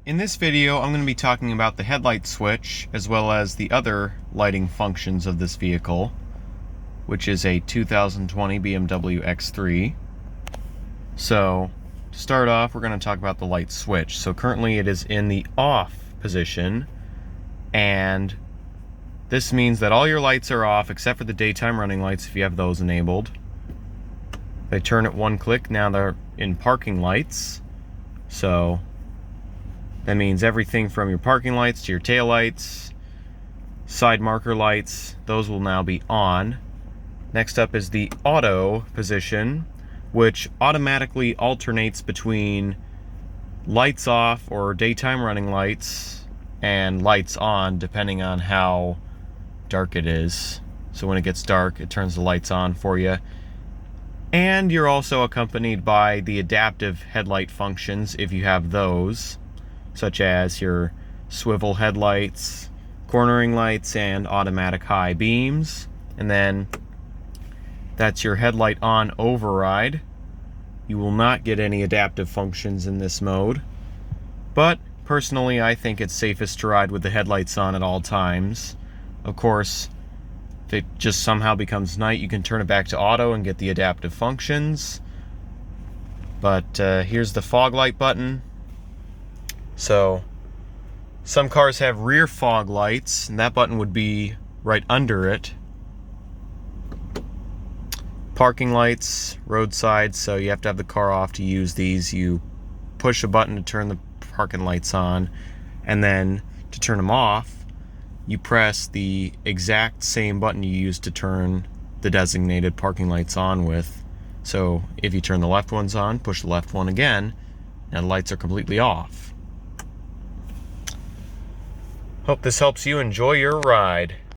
In this video, I'm going to be talking about the headlight switch as well as the other lighting functions of this vehicle, which is a 2020 BMW X3. So, to start off, we're going to talk about the light switch. So currently it is in the off position, and this means that all your lights are off except for the daytime running lights if you have those enabled. If I turn it one click, now they're in parking lights. So that means everything from your parking lights to your tail lights, side marker lights, those will now be on. Next up is the auto position, which automatically alternates between lights off or daytime running lights and lights on depending on how dark it is. So when it gets dark, it turns the lights on for you. And you're also accompanied by the adaptive headlight functions if you have those, such as your swivel headlights, cornering lights, and automatic high beams. And then that's your headlight on override. You will not get any adaptive functions in this mode, but personally I think it's safest to ride with the headlights on at all times. Of course, if it just somehow becomes night, you can turn it back to auto and get the adaptive functions. But here's the fog light button. So some cars have rear fog lights, and that button would be right under it. Parking lights, roadside, so you have to have the car off to use these. You push a button to turn the parking lights on, and then to turn them off, you press the exact same button you used to turn the designated parking lights on with. So if you turn the left ones on, push the left one again, and the lights are completely off. Hope this helps you enjoy your ride.